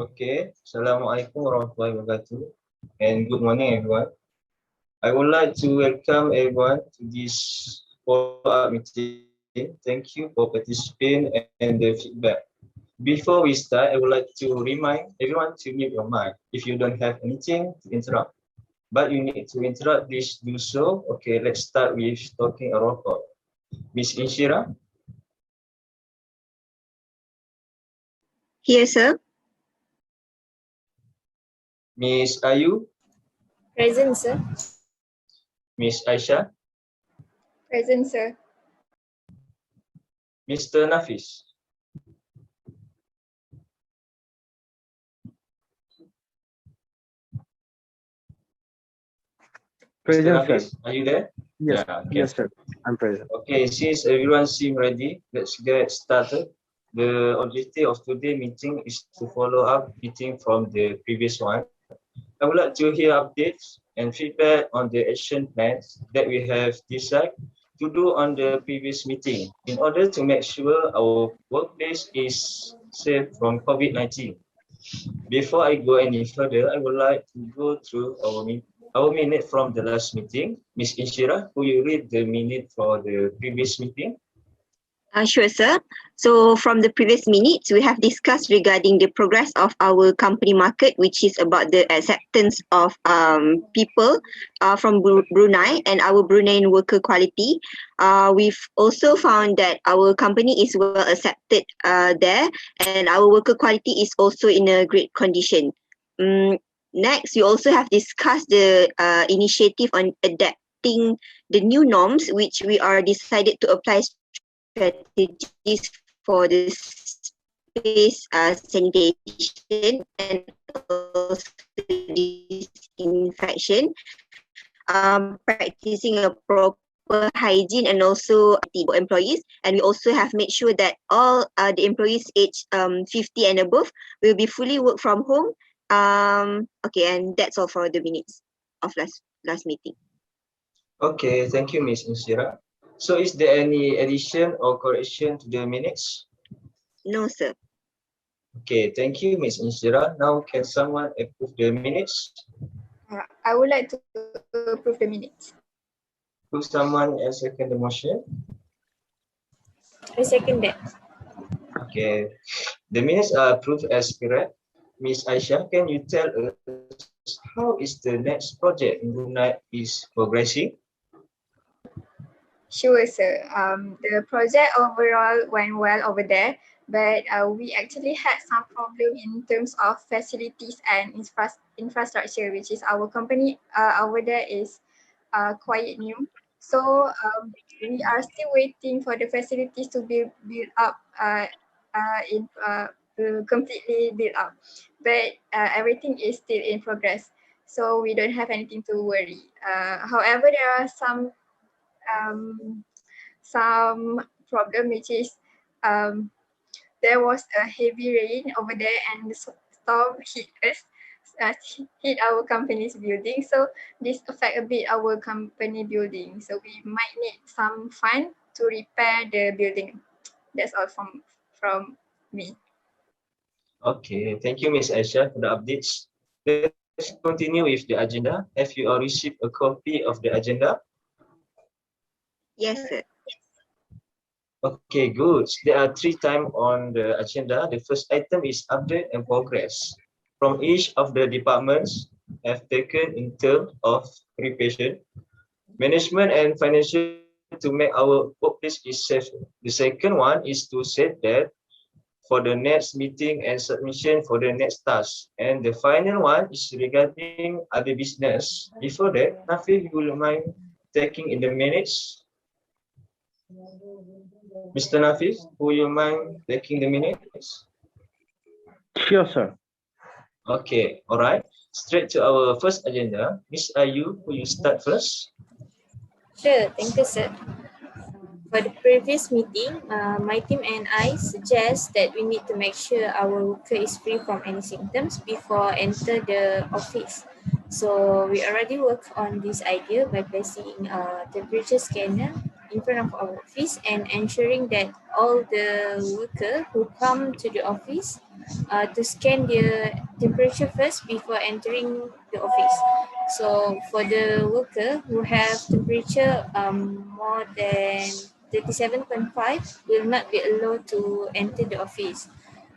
Okay, Assalamualaikum warahmatullahi wabarakatuh, and good morning, everyone. I would like to welcome everyone to this follow-up meeting. Thank you for participating and the feedback. Before we start, I would like to remind everyone to mute your mic if you don't have anything to interrupt. But you need to interrupt, please do so. Okay, let's start with talking a roll call. Miss Insyirah? Here, sir. Miss Ayu? Present, sir. Miss Aisyah? Present, sir. Mr. Nafiz? Present, Mr. Nafiz, sir. are you there? Yes, Yeah, okay. yes, sir. I'm present. Okay, since everyone seems ready, let's get started. The objective of today's meeting is to follow up meeting from the previous one. I would like to hear updates and feedback on the action plans that we have decided to do on the previous meeting in order to make sure our workplace is safe from COVID-19. Before I go any further, I would like to go through our minute from the last meeting. Ms. Insyirah, will you read the minute for the previous meeting? Sure, sir. So from the previous minutes, we have discussed regarding the progress of our company market, which is about the acceptance of people from Brunei and our Bruneian worker quality. We've also found that our company is well accepted there, and our worker quality is also in a great condition. Next, we also have discussed the initiative on adapting the new norms, which we are decided to apply strategies for the space sanitation and also disinfection, practicing a proper hygiene and also employees. And we also have made sure that all the employees aged 50 and above will be fully work from home. Okay, and that's all for the minutes of last meeting. Okay, thank you, Ms. Insyirah. So is there any addition or correction to the minutes? No, sir. Okay, thank you, Ms. Insyirah. Now can someone approve the minutes? I would like to approve the minutes. Could someone else second the motion? I second that. Okay, the minutes are approved as correct. Ms. Aisyah, can you tell us how is the next project in Brunei is progressing? Sure, sir. The project overall went well over there, but we actually had some problem in terms of facilities and infrastructure, which is our company over there is quite new. So we are still waiting for the facilities to be built up completely built up, but everything is still in progress. So we don't have anything to worry. However, there are some problem, which is there was a heavy rain over there and the storm hit us, hit our company's building. So this affect a bit our company building. So we might need some fund to repair the building. That's all from me. Okay, thank you, Ms. Aisyah, for the updates. Let's continue with the agenda. Have you all received a copy of the agenda? Yes, sir. Okay, good. There are 3 items on the agenda. The first item is update and progress from each of the departments have taken in terms of preparation, management and financial to make our workplace is safe. The second one is to set that for the next meeting and submission for the next task. And the final one is regarding other business. Before that, Nafis, you will mind taking in the minutes? Mr. Nafis, would you mind taking the minutes? Sure, sir. Okay, all right. Straight to our first agenda. Ms. Ayu, will you start first? Sure, thank you, sir. For the previous meeting, my team and I suggest that we need to make sure our worker is free from any symptoms before enter the office. So we already work on this idea by placing a temperature scanner in front of our office and ensuring that all the workers who come to the office to scan their temperature first before entering the office. So for the worker who have temperature more than 37.5 will not be allowed to enter the office.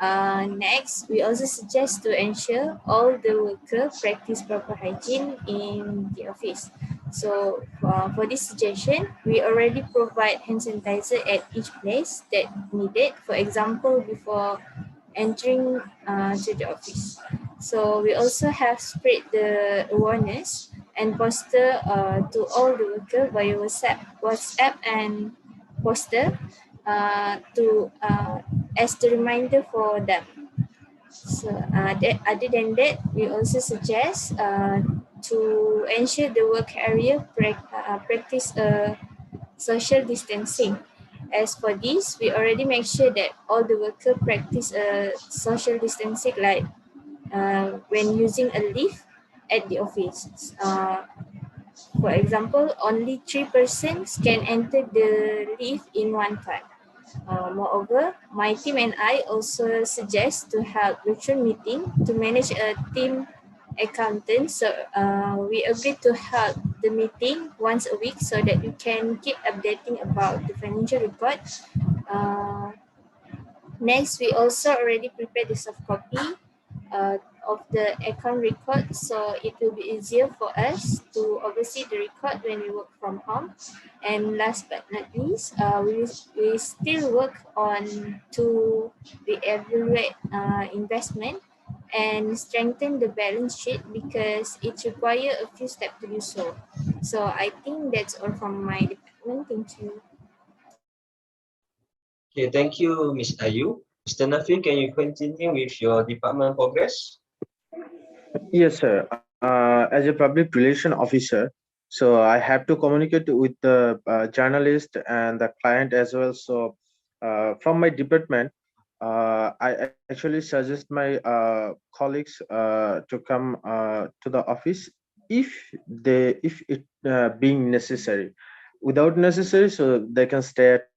Next, we also suggest to ensure all the workers practice proper hygiene in the office. So for this suggestion, we already provide hand sanitizer at each place that needed. For example, before entering to the office. So we also have spread the awareness and poster to all the workers via WhatsApp and poster to as the reminder for them. So other than that, we also suggest to ensure the work area practice social distancing. As for this, we already make sure that all the workers practice social distancing, like when using a lift at the office. For example, only 3 persons can enter the lift in one time. Moreover, my team and I also suggest to have virtual meeting to manage a team accountant. So we agree to have the meeting once a week so that we can keep updating about the financial report. Next, we also already prepared the soft copy of the account record, so it will be easier for us to oversee the record when we work from home. And last but not least, we still work on to reevaluate investment and strengthen the balance sheet because it requires a few steps to do so. So I think that's all from my department. Thank you. Okay, thank you, Ms. Ayu. Mr. Nafi, can you continue with your department progress? Yes, sir. As a public relation officer, so I have to communicate with the journalist and the client as well. So from my department, I actually suggest my colleagues to come to the office if it being necessary. Without necessary, so they can stay at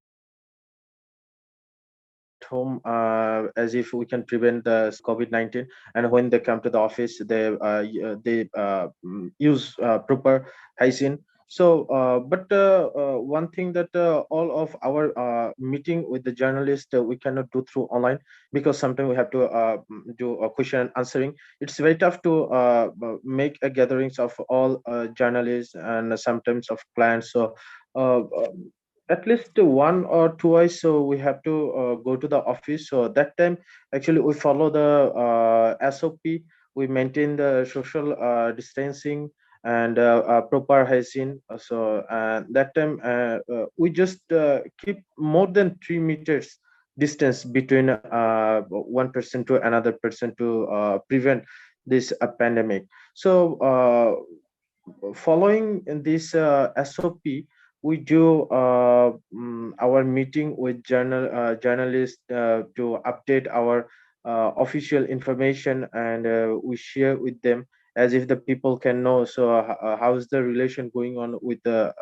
home as if we can prevent the COVID-19. And when they come to the office, they use proper hygiene. So one thing that all of our meeting with the journalist we cannot do through online, because sometimes we have to do a question and answering. It's very tough to make a gatherings of all journalists and sometimes of clients. So at least one or twice, so we have to go to the office. So that time actually we follow the SOP. We maintain the social distancing and proper hygiene. So that time we just keep more than 3 meters distance between one person to another person to prevent this pandemic. So following this SOP, we do our meeting with journalists to update our official information, and we share with them as if the people can know. So how's the relation going on with the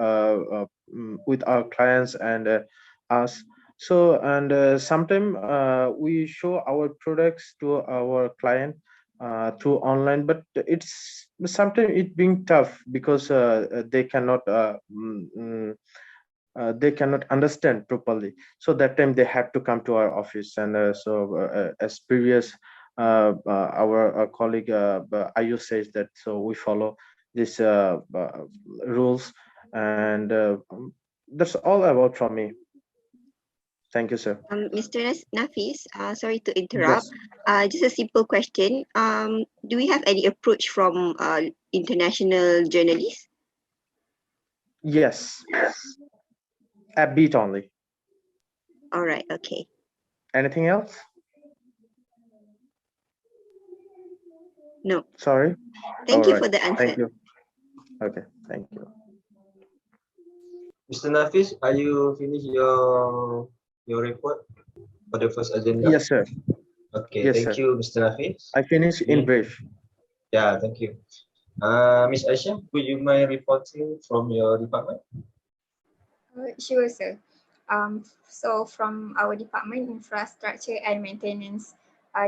with our clients and us. So and sometimes we show our products to our client through online, but it's sometimes it being tough because they cannot understand properly. So that time they have to come to our office. And as previous our colleague Ayu says that, so we follow these rules. And that's all about from me. Thank you, sir. Mr. Nafis, sorry to interrupt. Yes. Just a simple question. Do we have any approach from international journalists? Yes. A bit only. All right. Okay. Anything else? No. Sorry. Thank you All for right. the answer. Thank you. Okay. Thank you. Mr. Nafis, are you finished your report for the first agenda? Yes, sir. Okay, Yes, thank sir. you, Mr. Nafis. I finish in brief. Yeah, thank you. Miss Aisha, would you mind reporting from your department? Sure, sir. So from our department, infrastructure and maintenance,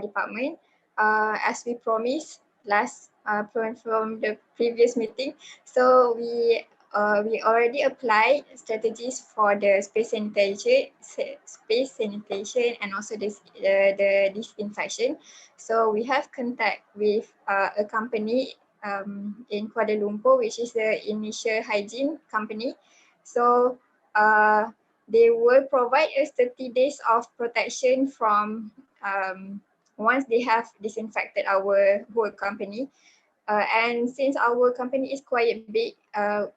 department. As we promised from the previous meeting, so we already applied strategies for the space sanitation and also the disinfection. So we have contact with a company in Kuala Lumpur, which is the initial hygiene company. So they will provide us 30 days of protection from once they have disinfected our whole company. And since our company is quite big,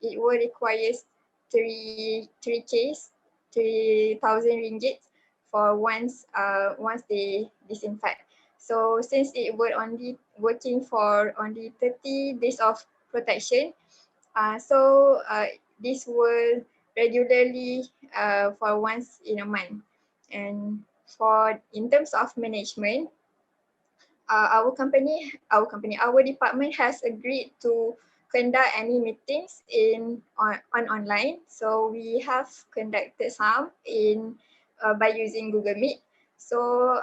it will require 3,000 ringgit for once they disinfect. So since it will only working for only 30 days of protection, so this will regularly for once in a month. And in terms of management, our department has agreed to conduct any meetings online. So we have conducted some by using Google Meet. So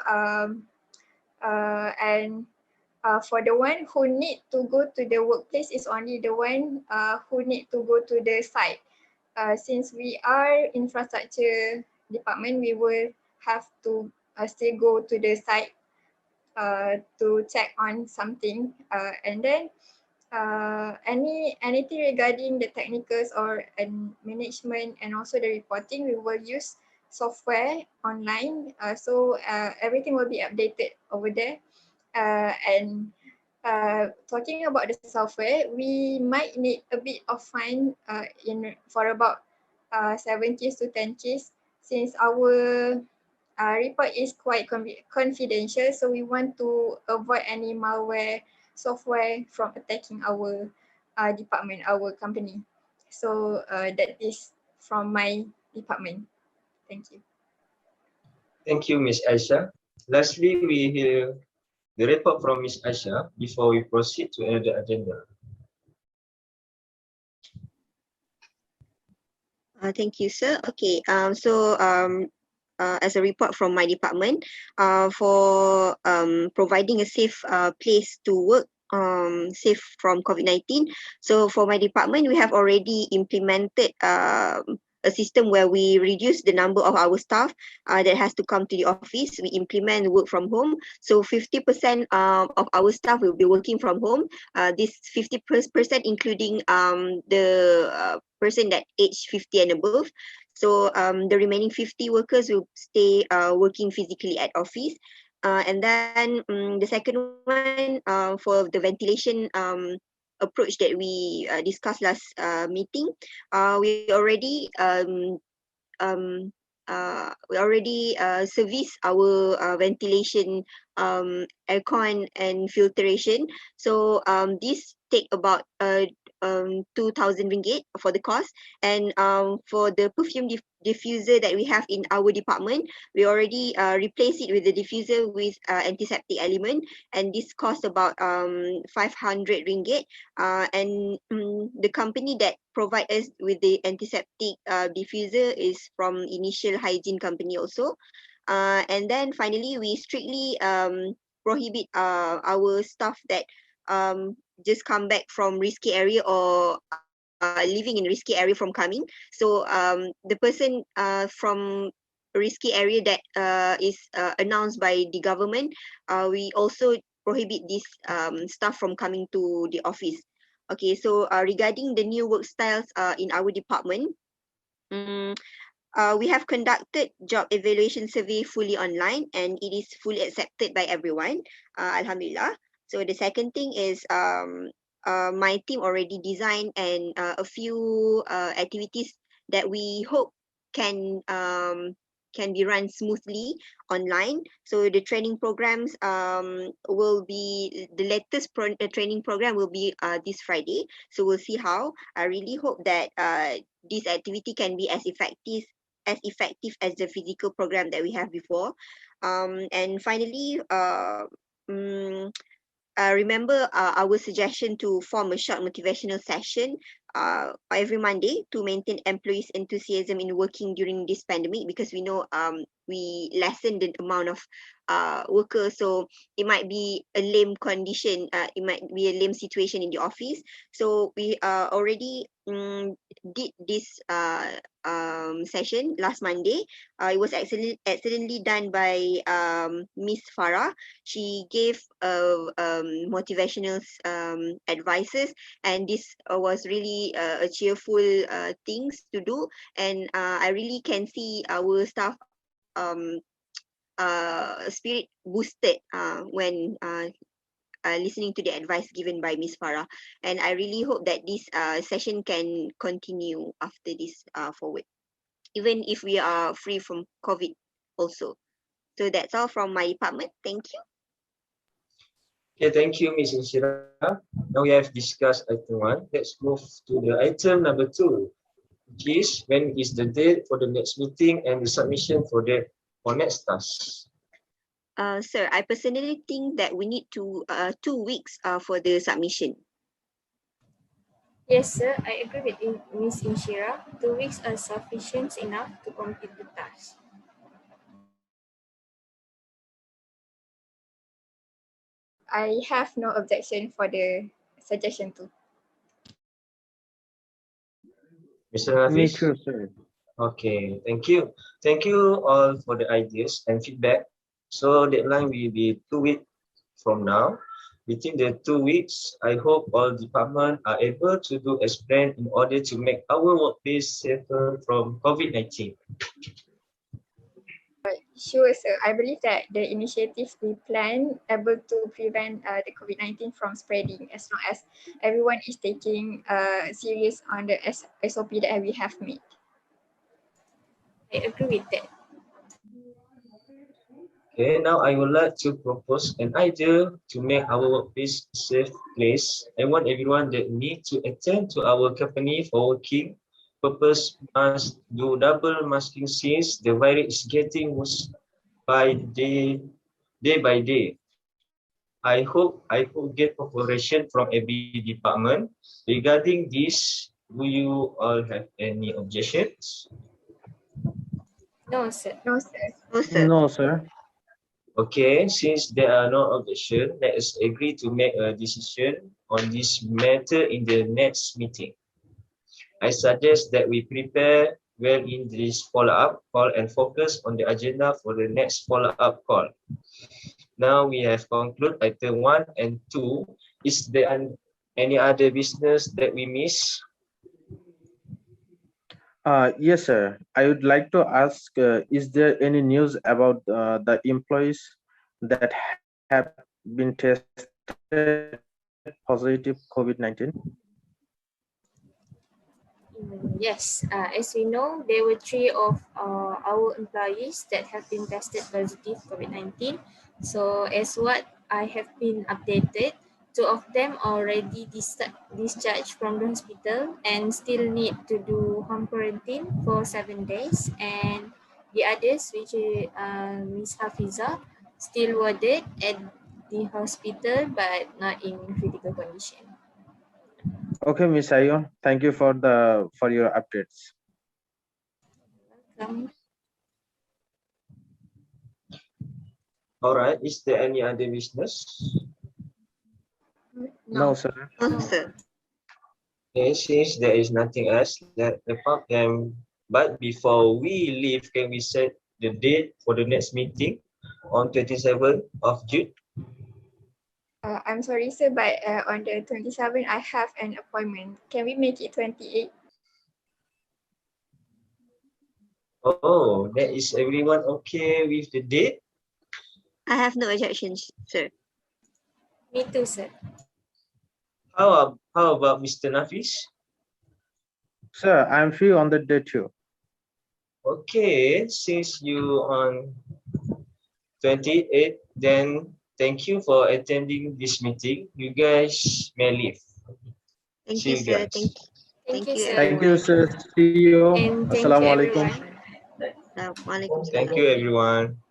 for the one who need to go to the workplace is only the one who need to go to the site. Since we are infrastructure department, we will have to still go to the site to check on something, and then anything regarding the technicals and management and also the reporting, we will use software online, so everything will be updated over there. And talking about the software, we might need a bit of fine for about 7K to 10K, since our report is quite confidential, so we want to avoid any malware software from attacking our department, our company. So that is from my department. Thank you. Thank you, Ms. Aisha. Lastly, we hear the report from Ms. Aisha before we proceed to another agenda. Thank you, sir. Okay, as a report from my department, for providing a safe place to work, safe from COVID-19. So for my department, we have already implemented a system where we reduce the number of our staff that has to come to the office. We implement work from home. So 50% of our staff will be working from home. This 50% including the person that age 50 and above. So the remaining 50 workers will stay working physically at office. And then the second one, for the ventilation approach that we discussed last meeting, we already service our ventilation, aircon and filtration. So this take about 2,000 ringgit for the cost. And for the perfume diffuser that we have in our department, we already replace it with the diffuser with antiseptic element, and this cost about 500 ringgit. And the company that provide us with the antiseptic diffuser is from Initial Hygiene Company also. And then finally, we strictly prohibit our staff that just come back from risky area or living in risky area from coming. So the person from risky area that is announced by the government, we also prohibit this staff from coming to the office. Okay, so regarding the new work styles in our department, we have conducted job evaluation survey fully online, and it is fully accepted by everyone. Alhamdulillah. So the second thing is my team already designed and a few activities that we hope can be run smoothly online. So the training programs will be, the latest training program will be this Friday. So we'll see how. I really hope that this activity can be as effective as the physical program that we have before. And finally, remember our suggestion to form a short motivational session every Monday to maintain employees' enthusiasm in working during this pandemic, because we know we lessen the amount of workers, so it might be a lame condition, it might be a lame situation in the office. So we already did this session last Monday. It was excellently done by Miss Farah. She gave motivational advices, and this was really a cheerful things to do. And I really can see our staff spirit boosted when listening to the advice given by Miss Farah. And I really hope that this session can continue after this forward, even if we are free from COVID also. So that's all from my department. Thank you. Okay, thank you, Ms. Insyirah. Now we have discussed item 1. Let's move to the item number 2, which is when is the date for the next meeting and the submission for next task. Sir, I personally think that we need 2 weeks for the submission. Yes, sir. I agree with Ms. Insyirah. 2 weeks are sufficient enough to complete the task. I have no objection for the suggestion too. Mr. Me Hafiz? too, sir. Okay, thank you. Thank you all for the ideas and feedback. So deadline will be 2 weeks from now. Within the 2 weeks, I hope all departments are able to do as planned in order to make our workplace safer from COVID-19. Sure, sir. I believe that the initiatives we plan able to prevent the COVID-19 from spreading, as long as everyone is taking serious on the SOP that we have made. I agree with that. Okay, now I would like to propose an idea to make our workplace a safe place. I want everyone that need to attend to our company for working purpose must do double masking since the virus is getting worse by day by day. I hope get cooperation from every department. Regarding this, do you all have any objections? No, sir. No, sir. No, sir. No, sir. Okay, since there are no objections, let us agree to make a decision on this matter in the next meeting. I suggest that we prepare well in this follow-up call and focus on the agenda for the next follow-up call. Now we have concluded item 1 and 2. Is there any other business that we miss? Yes, sir. I would like to ask, is there any news about the employees that have been tested positive COVID-19? Yes, as we know, there were 3 of our employees that have been tested positive COVID-19. So as what I have been updated, 2 of them already discharged from the hospital and still need to do home quarantine for 7 days. And the others, which is Ms. Hafizah, still warded at the hospital but not in critical condition. Okay, Miss Ayo, thank you for your updates. Welcome. All right, is there any other business? No, sir. No, sir. Okay, since there is nothing else, but before we leave, can we set the date for the next meeting on 27th of June? I'm sorry, sir, but on the 27th, I have an appointment. Can we make it 28? Oh, that is everyone okay with the date? I have no objections, sir. Me too, sir. How about Mr. Nafis? Sir, I'm free on the day too. Okay, since you on 28, then thank you for attending this meeting. You guys may leave. Thank See you, you sir. guys. Thank you, sir. Thank you, everyone. sir. See you. And thank you, Assalamualaikum. everyone. Waalaikumsalam. Thank you, everyone.